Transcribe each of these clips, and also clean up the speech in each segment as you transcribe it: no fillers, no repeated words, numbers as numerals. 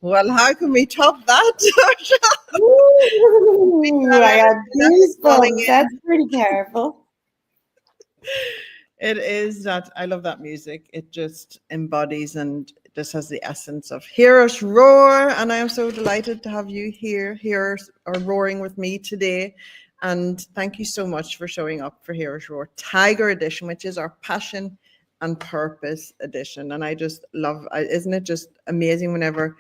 Well, how can we top that, Saoirse? We Ooh, got I got energy that's falling goosebumps. in. That's pretty powerful. It is that I love that music. It just embodies and just has the essence of hear us roar. And I am so delighted to have you here, hear us or roaring with me today. And thank you so much for showing up for Hear Us Roar Tiger Edition, which is our passion and purpose edition. And I just love, isn't it just amazing whenever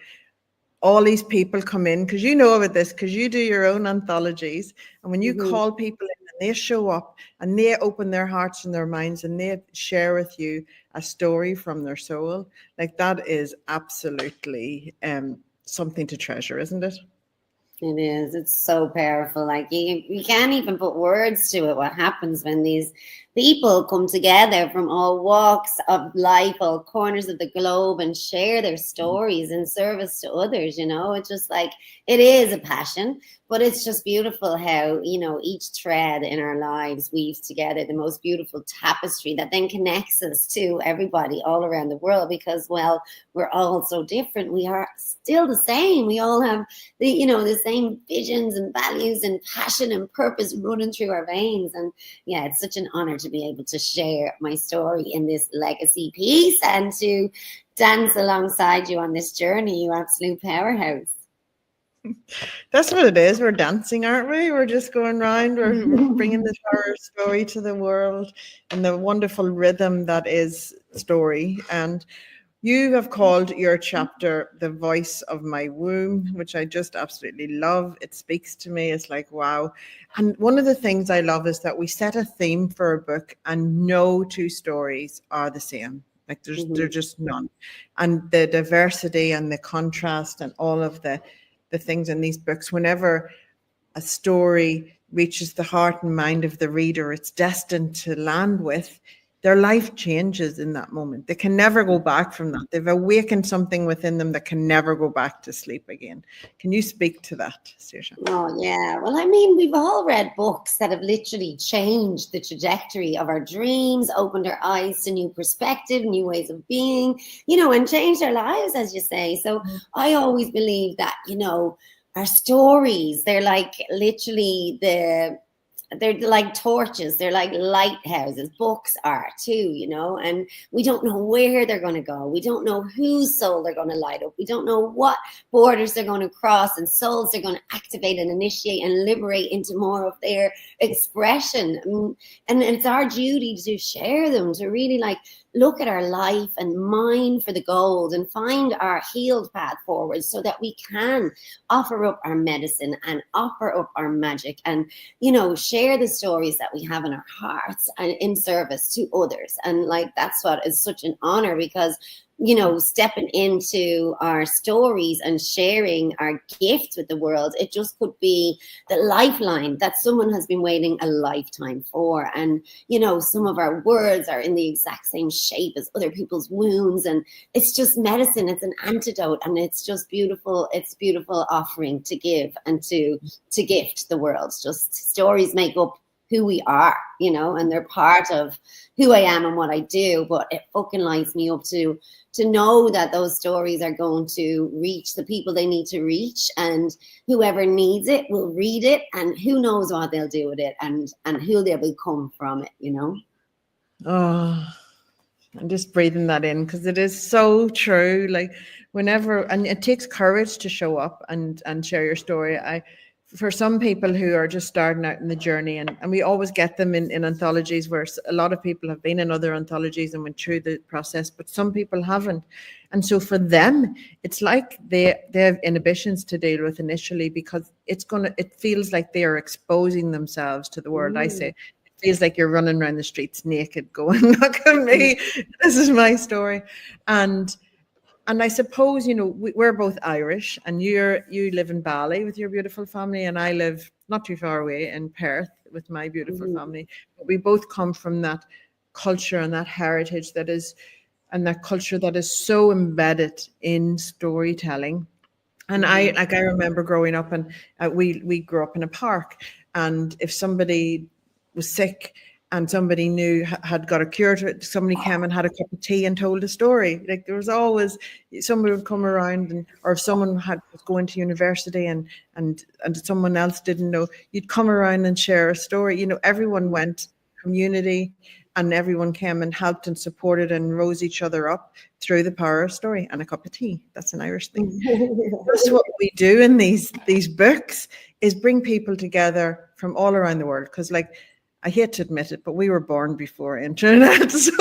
all these people come in, because you know about this, because you do your own anthologies, and when you Mhm. call people in and they show up and they open their hearts and their minds and they share with you a story from their soul, like that is absolutely something to treasure, isn't it? It is. It's so powerful. Like you can't even put words to it. What happens when these people come together from all walks of life, all corners of the globe, and share their stories in service to others? It's just like it is a passion, but it's just beautiful how each thread in our lives weaves together the most beautiful tapestry that then connects us to everybody all around the world. Because we're all so different. We are still the same. We all have the same visions and values and passion and purpose running through our veins. And yeah, it's such an honor to be able to share my story in this legacy piece and to dance alongside you on this journey, you absolute powerhouse. That's what it is. We're dancing, aren't we? We're just going round. We're bringing the horror story to the world and the wonderful rhythm that is story. And you have called your chapter The Voice of My Womb, which I just absolutely love. It speaks to me. It's like, wow. And one of the things I love is that we set a theme for a book and no two stories are the same. Like they're Mhm. just none. And the diversity and the contrast and all of the things in these books, whenever a story reaches the heart and mind of the reader it's destined to land with, their life changes in that moment. They can never go back from that. They've awakened something within them that can never go back to sleep again. Can you speak to that, Saoirse? Oh, yeah. Well, I mean, we've all read books that have literally changed the trajectory of our dreams, opened our eyes to new perspective, new ways of being, and changed our lives, as you say. So I always believe that, our stories, they're like literally they're like torches, they're like lighthouses. Books are too, and we don't know where they're going to go. We don't know whose soul they're going to light up. We don't know what borders they're going to cross and souls they're going to activate and initiate and liberate into more of their expression. And it's our duty to share them, to really like look at our life and mine for the gold and find our healed path forward so that we can offer up our medicine and offer up our magic and share the stories that we have in our hearts and in service to others. And like that's what is such an honor, because stepping into our stories and sharing our gifts with the world, it just could be the lifeline that someone has been waiting a lifetime for. And some of our words are in the exact same shape as other people's wounds, and it's just medicine, it's an antidote, and it's just beautiful. It's a beautiful offering to give and to gift the world. Just stories make up who we are, and they're part of who I am and what I do. But it fucking lights me up to know that those stories are going to reach the people they need to reach, and whoever needs it will read it, and who knows what they'll do with it, and who they'll become from it. Oh, I'm just breathing that in because it is so true. Like whenever, and it takes courage to show up and share your story. For some people who are just starting out in the journey, and we always get them in anthologies where a lot of people have been in other anthologies and went through the process, but some people haven't. And so for them, it's like they have inhibitions to deal with initially, because it feels like they are exposing themselves to the world. I say Mm. it feels like you're running around the streets naked going, look at me, this is my story. And I suppose, we're both Irish, and you live in Bali with your beautiful family, and I live not too far away in Perth with my beautiful Mhm. family. But we both come from that culture and that heritage and that culture that is so embedded in storytelling. And Mhm. I remember growing up, and we grew up in a park, and if somebody was sick, and somebody knew had got a cure to it, somebody came and had a cup of tea and told a story. Like there was always somebody would come around, and or if someone was going to university and someone else didn't know, you'd come around and share a story. Everyone went community, and everyone came and helped and supported and rose each other up through the power of story and a cup of tea. That's an Irish thing. That's what we do in these books, is bring people together from all around the world. Because, like, I hate to admit it, but we were born before internet social,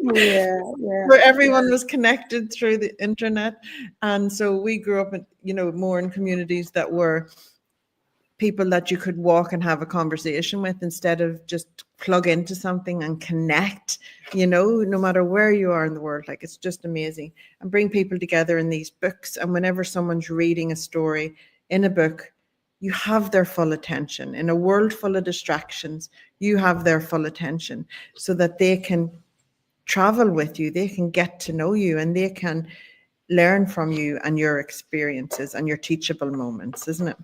where everyone was connected through the internet, and so we grew up in more in communities that were people that you could walk and have a conversation with, instead of just plug into something and connect, no matter where you are in the world. Like, it's just amazing. And bring people together in these books. And whenever someone's reading a story in a book, you have their full attention. In a world full of distractions, you have their full attention, so that they can travel with you, they can get to know you, and they can learn from you and your experiences and your teachable moments, isn't it?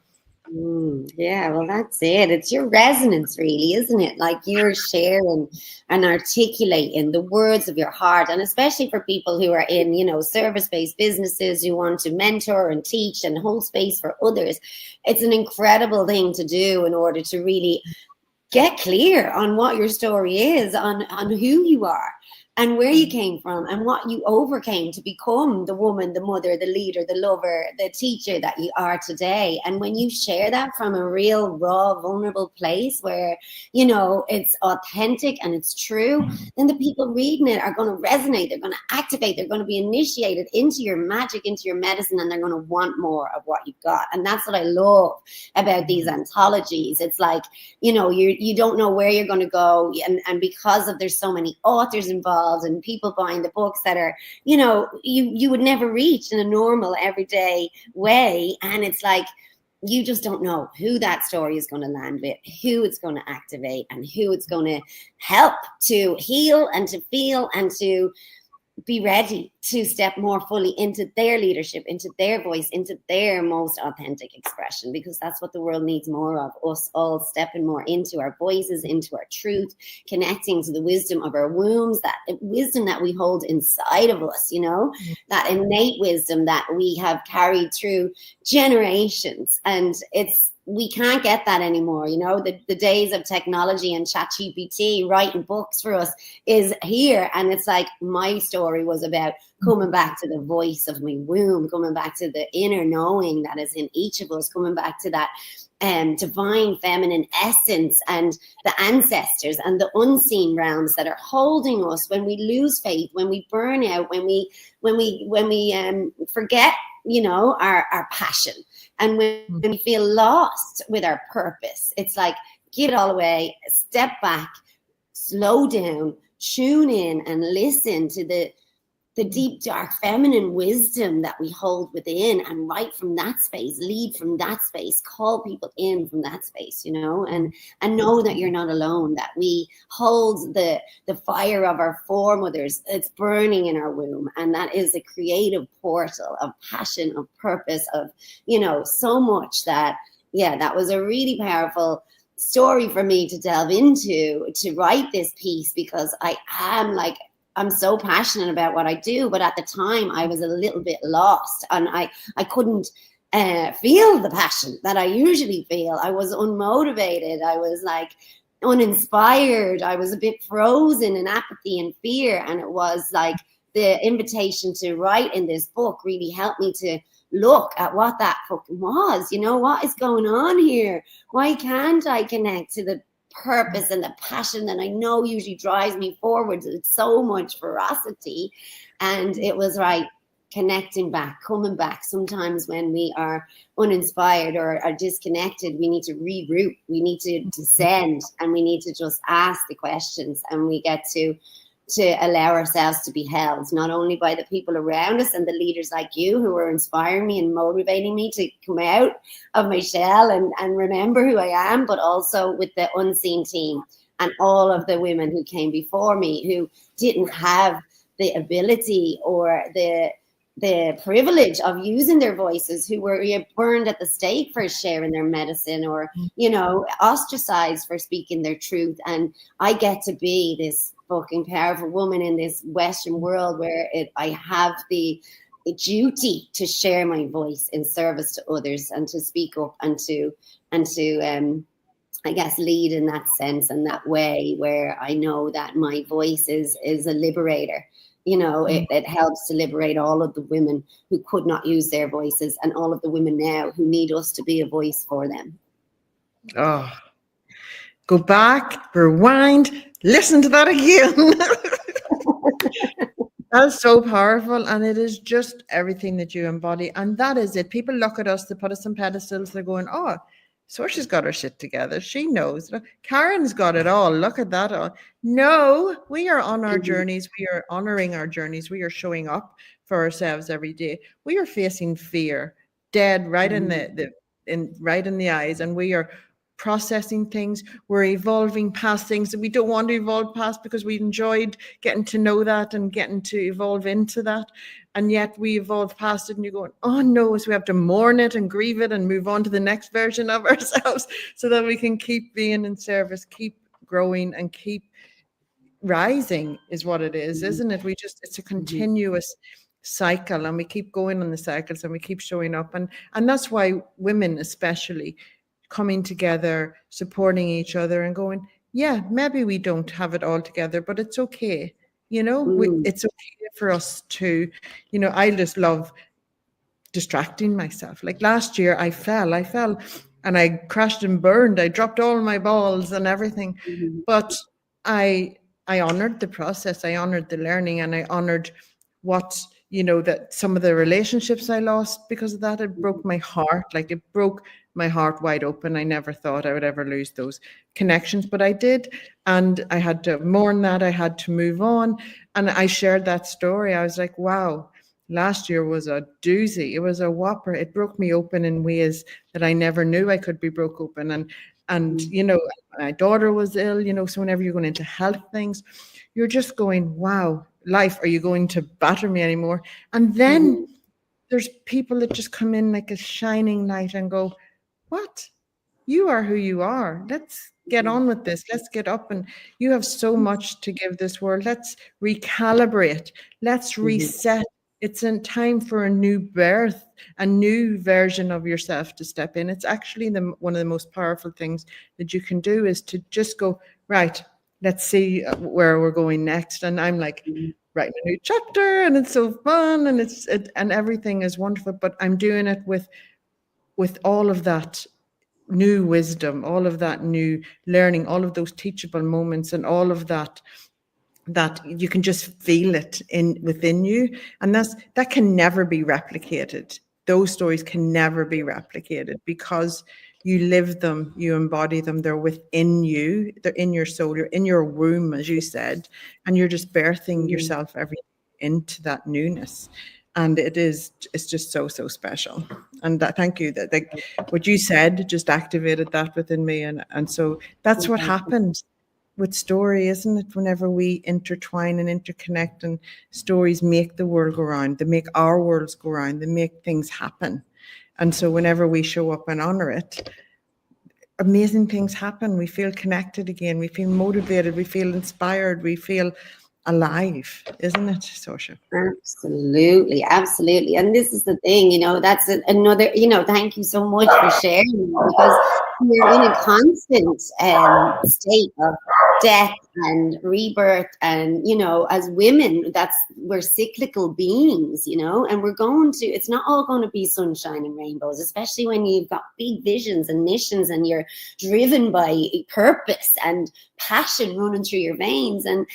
Yeah, well, that's it. It's your resonance, really, isn't it? Like, you're sharing and articulating the words of your heart. And especially for people who are in, service-based businesses who want to mentor and teach and hold space for others, it's an incredible thing to do in order to really get clear on what your story is, on who you are and where you came from and what you overcame to become the woman, the mother, the leader, the lover, the teacher that you are today. And when you share that from a real, raw, vulnerable place where, it's authentic and it's true, then the people reading it are going to resonate. They're going to activate. They're going to be initiated into your magic, into your medicine, and they're going to want more of what you've got. And that's what I love about these anthologies. It's like, you don't know where you're going to go. And because of there's so many authors involved, and people buying the books that are, you would never reach in a normal everyday way. And it's like, you just don't know who that story is going to land with, who it's going to activate, and who it's going to help to heal and to feel and to be ready to step more fully into their leadership, into their voice, into their most authentic expression, because that's what the world needs more of, us all stepping more into our voices, into our truth, connecting to the wisdom of our wombs, that wisdom that we hold inside of us, that innate wisdom that we have carried through generations. And we can't get that anymore. The days of technology and ChatGPT writing books for us is here. And it's like, my story was about coming back to the voice of my womb, coming back to the inner knowing that is in each of us, coming back to that divine feminine essence and the ancestors and the unseen realms that are holding us when we lose faith, when we burn out, when we forget, our passion. And when we feel lost with our purpose, it's like, give it all away, step back, slow down, tune in and listen to the deep, dark, feminine wisdom that we hold within, and write from that space, lead from that space, call people in from that space, and know that you're not alone, that we hold the fire of our foremothers. It's burning in our womb, and that is a creative portal of passion, of purpose, of, so much that was a really powerful story for me to delve into, to write this piece, because I'm so passionate about what I do, but at the time I was a little bit lost, and I couldn't feel the passion that I usually feel. I was unmotivated. I was like uninspired. I was a bit frozen in apathy and fear. And it was like the invitation to write in this book really helped me to look at what that fucking was. What is going on here? Why can't I connect to the purpose and the passion that I know usually drives me forward? It's so much ferocity. And it was connecting back, coming back. Sometimes when we are uninspired or are disconnected, we need to reroute, we need to descend, and we need to just ask the questions, and we get to allow ourselves to be held, not only by the people around us and the leaders like you who are inspiring me and motivating me to come out of my shell and remember who I am, but also with the unseen team and all of the women who came before me who didn't have the ability or the the privilege of using their voices, who were burned at the stake for sharing their medicine, or, you know, ostracized for speaking their truth. And I get to be this fucking powerful woman in this Western world where I have the duty to share my voice in service to others, and to speak up, and to I guess lead in that sense and that way, where I know that my voice is a liberator. You know, it helps to liberate all of the women who could not use their voices, and all of the women now who need us to be a voice for them. Oh, go back, rewind, listen to that again. That's so powerful, and it is just everything that you embody, and that is it. People look at us, they put us on pedestals, they're going, oh, Saoirse's got her shit together. She knows. Karen's got it all. Look at that all. No, we are on our journeys. We are honoring our journeys. We are showing up for ourselves every day. We are facing fear, dead right in right in the eyes, and we are processing things. We're evolving past things that we don't want to evolve past, because we enjoyed getting to know that and getting to evolve into that. And yet we evolve past it, and you're going, oh no, so we have to mourn it and grieve it and move on to the next version of ourselves, so that we can keep being in service, keep growing, and keep rising, is what it is, isn't it? It's a continuous cycle, and we keep going on the cycles, and we keep showing up. And that's why women especially coming together, supporting each other, and going, yeah, maybe we don't have it all together, but it's okay. You know, it's okay for us to, you know, I just love distracting myself. Like last year, I fell and I crashed and burned. I dropped all my balls and everything. But I honored the process. I honored the learning, and I honored what, you know, that some of the relationships I lost because of that. It broke my heart. Like, it broke my heart wide open. I never thought I would ever lose those connections, but I did. And I had to mourn that. I had to move on. And I shared that story. I was like, wow, last year was a doozy. It was a whopper. It broke me open in ways that I never knew I could be broke open. And you know, my daughter was ill, you know, so whenever you're going into health things, you're just going, wow, life, are you going to batter me anymore? And then there's people that just come in like a shining light and go, what? You are who you are. Let's get on with this. Let's get up, and you have so much to give this world. Let's recalibrate. Let's reset. It's in time for a new birth, a new version of yourself to step in. It's actually one of the most powerful things that you can do, is to just go, right, let's see where we're going next. And I'm like, writing a new chapter, and it's so fun, and and everything is wonderful, but I'm doing it with all of that new wisdom, all of that new learning, all of those teachable moments, and all of that you can just feel it within you. And that can never be replicated. Those stories can never be replicated, because you live them, you embody them, they're within you, they're in your soul, you're in your womb, as you said, and you're just birthing yourself every day into that newness. And it's just so special. And thank you, that like what you said just activated that within me. And so that's what happens with story, isn't it? Whenever we intertwine and interconnect, and stories make the world go round, they make our worlds go round, they make things happen. And so whenever we show up and honor it, amazing things happen. We feel connected again. We feel motivated. We feel inspired. We feel alive, isn't it, Saoirse? Absolutely. And this is the thing, you know, that's another, you know, thank you so much for sharing, because we're in a constant state of death and rebirth, and, you know, as women, we're cyclical beings, you know, and it's not all going to be sunshine and rainbows, especially when you've got big visions and missions, and you're driven by purpose and passion running through your veins. And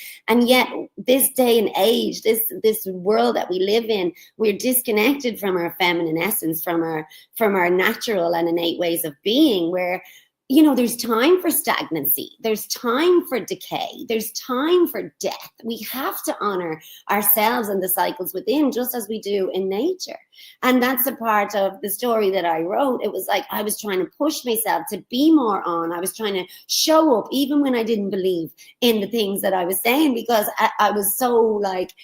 yet this day and age, this world that we live in, we're disconnected from our feminine essence, from our natural and innate ways of being, where, you know, there's time for stagnancy, there's time for decay, there's time for death. We have to honor ourselves and the cycles within, just as we do in nature. And that's a part of the story that I wrote. It was like I was trying to push myself to be more on. I was trying to show up even when I didn't believe in the things that I was saying, because I was so like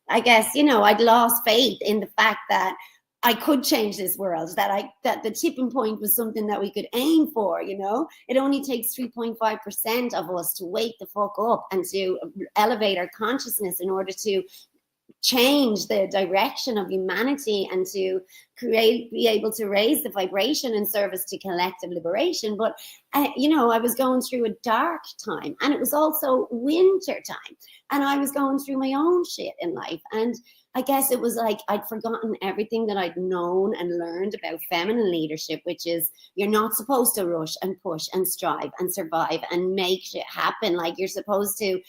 I guess, I'd lost faith in the fact that I could change this world, that the tipping point was something that we could aim for. It only takes 3.5% of us to wake the fuck up and to elevate our consciousness in order to change the direction of humanity and to be able to raise the vibration in service to collective liberation. But I was going through a dark time, and it was also winter time, and I was going through my own shit in life. And I guess it was like I'd forgotten everything that I'd known and learned about feminine leadership, which is you're not supposed to rush and push and strive and survive and make shit happen. Like, you're supposed to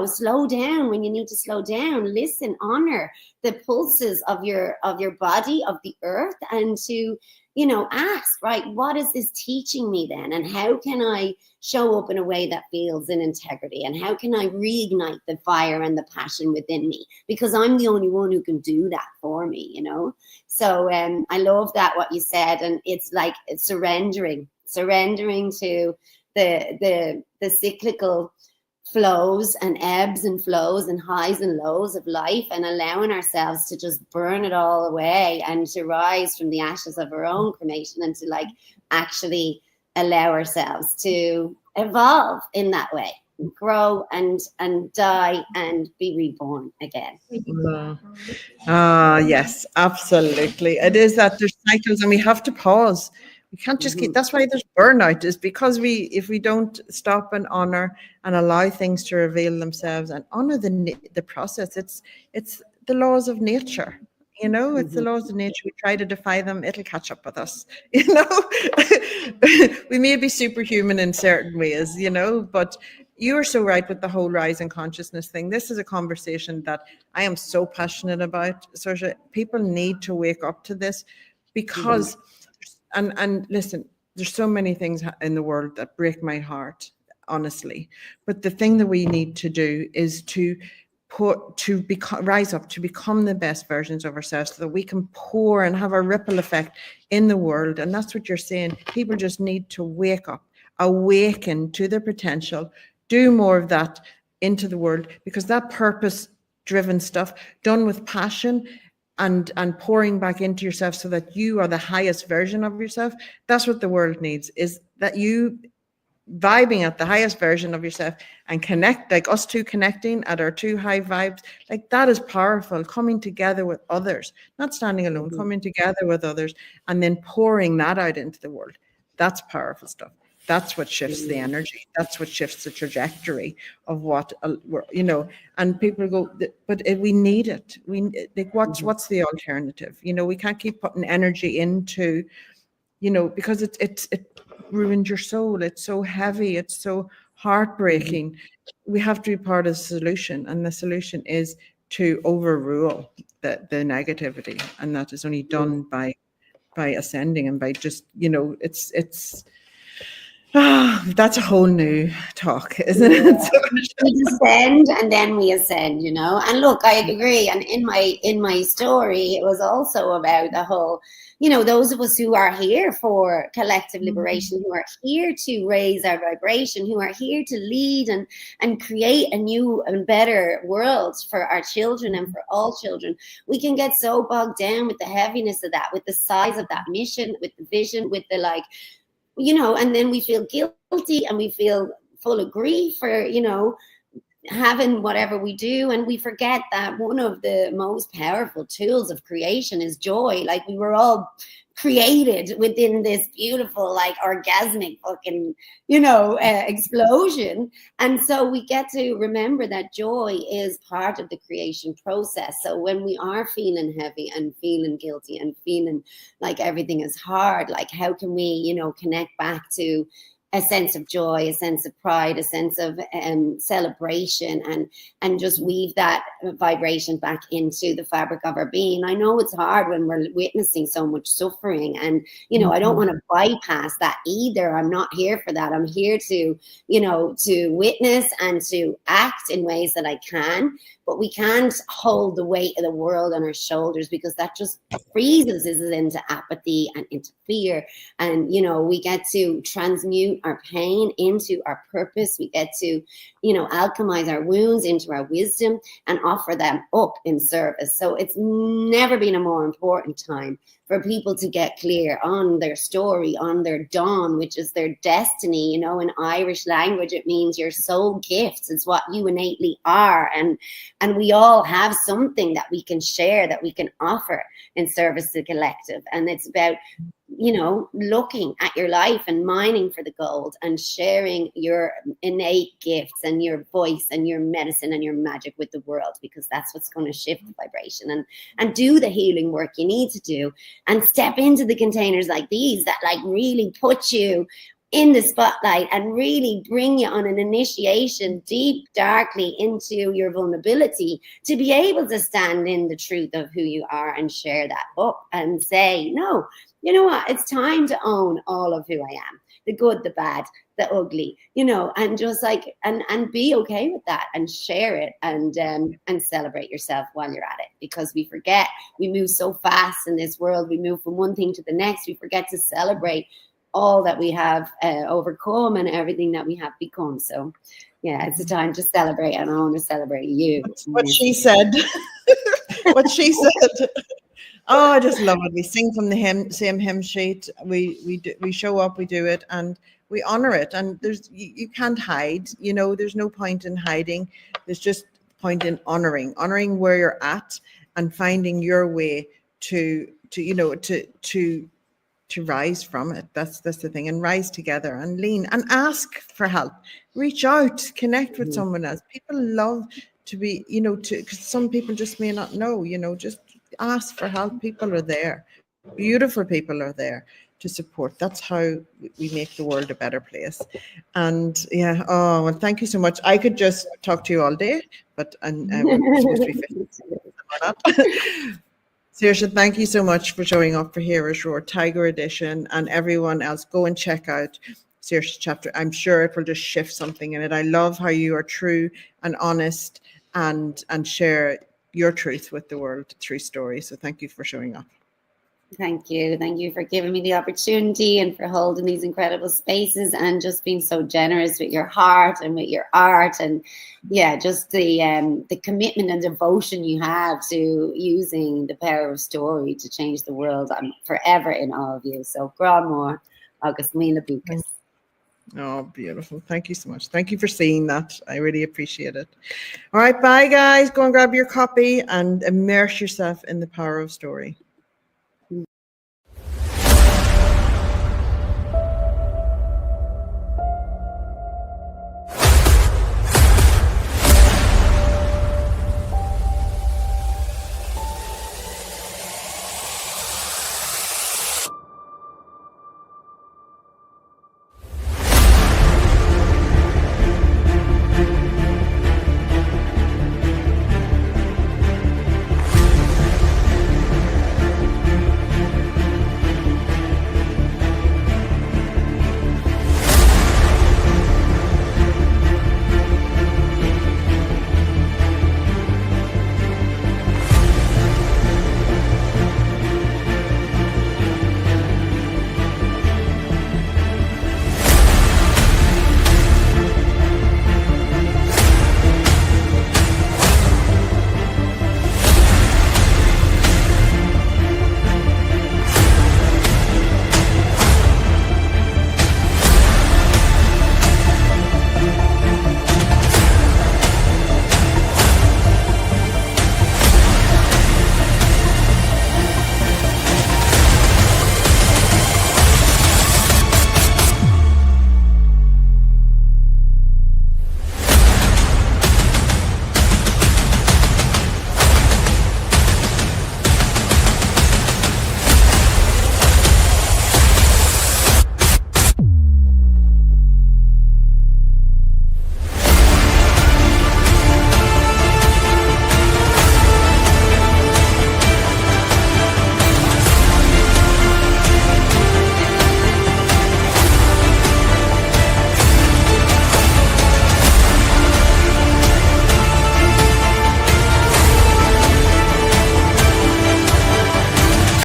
slow down when you need to slow down, listen, honor the pulses of your body, of the earth, and to ask, right, what is this teaching me then, and how can I show up in a way that feels in integrity, and how can I reignite the fire and the passion within me, because I'm the only one who can do that for me. So I love that, what you said, and it's like it's surrendering to the cyclical flows and ebbs and flows and highs and lows of life, and allowing ourselves to just burn it all away and to rise from the ashes of our own cremation, and to like actually allow ourselves to evolve in that way, grow and die and be reborn again. Yes, absolutely. It is that there's cycles, and we have to pause. We can't just keep. That's why there's burnout, is because if we don't stop and honor and allow things to reveal themselves and honor the process. It's the laws of nature. It's the laws of nature. We try to defy them, it'll catch up with us. We may be superhuman in certain ways, but you are so right with the whole rise in consciousness thing. This is a conversation that I am so passionate about. Saoirse, people need to wake up to this, because and listen, there's so many things in the world that break my heart, honestly. But the thing that we need to do is to rise up to become the best versions of ourselves, so that we can pour and have a ripple effect in the world. And that's what you're saying. People just need to wake up, awaken to their potential, do more of that into the world, because that purpose-driven stuff done with passion and pouring back into yourself, so that you are the highest version of yourself. That's what the world needs, is that you vibing at the highest version of yourself and connect, like us two connecting at our two high vibes. Like, that is powerful. Coming together with others, not standing alone, coming together with others, and then pouring that out into the world. That's powerful stuff. That's what shifts the energy. That's what shifts the trajectory of what, and people go, but we need it. What's the alternative? We can't keep putting energy into, because it ruins your soul. It's so heavy. It's so heartbreaking. We have to be part of the solution. And the solution is to overrule the negativity. And that is only done by ascending and by just, it's that's a whole new talk, isn't it? We descend and then we ascend, and look, I agree. And in my story, it was also about the whole, those of us who are here for collective liberation, who are here to raise our vibration, who are here to lead and create a new and better world for our children and for all children. We can get so bogged down with the heaviness of that, with the size of that mission, with the vision, with the and then we feel guilty and we feel full of grief for, having whatever we do. And we forget that one of the most powerful tools of creation is joy. Like, we were all created within this beautiful, like, orgasmic fucking, explosion. And so we get to remember that joy is part of the creation process. So when we are feeling heavy and feeling guilty and feeling like everything is hard, like, how can we, connect back to a sense of joy, a sense of pride, a sense of celebration, and just weave that vibration back into the fabric of our being. I know it's hard when we're witnessing so much suffering, and I don't want to bypass that either. I'm not here for that. I'm here to to witness and to act in ways that I can, but we can't hold the weight of the world on our shoulders, because that just freezes us into apathy and into fear. And, you know, we get to transmute our pain into our purpose. We get to, you know, alchemize our wounds into our wisdom and offer them up in service. So it's never been a more important time for people to get clear on their story, on their dawn, which is their destiny. You know, in Irish language, it means your soul gifts. It's what you innately are. And we all have something that we can share, that we can offer in service to the collective. And it's about, you know, looking at your life and mining for the gold and sharing your innate gifts and your voice and your medicine and your magic with the world, because that's what's going to shift the vibration and do the healing work you need to do, and step into the containers like these that like really put you in the spotlight and really bring you on an initiation deep, darkly into your vulnerability, to be able to stand in the truth of who you are and share that up and say, no, you know what, it's time to own all of who I am, the good, the bad, the ugly, you know, and just like, and be okay with that and share it and celebrate yourself while you're at it. Because we forget, we move so fast in this world, we move from one thing to the next, we forget to celebrate all that we have overcome and everything that we have become. So yeah, it's a time to celebrate, and I want to celebrate you. That's what she said. What she said. Oh, I just love it. We sing from the same hymn sheet. We show up, we do it, and we honor it. And there's you can't hide. You know, there's no point in hiding. There's just point in honoring where you're at and finding your way to you know to rise from it. That's the thing, and rise together and lean and ask for help. Reach out, connect with someone else. People love to be, you know, because some people just may not know, you know, just ask for help. People are there. Beautiful people are there to support. That's how we make the world a better place. And yeah, oh, well, thank you so much. I could just talk to you all day, but we're supposed to be 50. We're not. Saoirse, thank you so much for showing up for Heroes Roar Tiger Edition, and everyone else. Go and check out Saoirse's chapter. I'm sure it will just shift something in it. I love how you are true and honest and share your truth with the world through story. So thank you for showing up. Thank you. Thank you for giving me the opportunity and for holding these incredible spaces and just being so generous with your heart and with your art. And yeah, just the commitment and devotion you have to using the power of story to change the world. I'm forever in awe of you. So Granmore, August Mila Bucas. Oh, beautiful. Thank you so much. Thank you for seeing that. I really appreciate it. All right, bye guys. Go and grab your copy and immerse yourself in the power of story.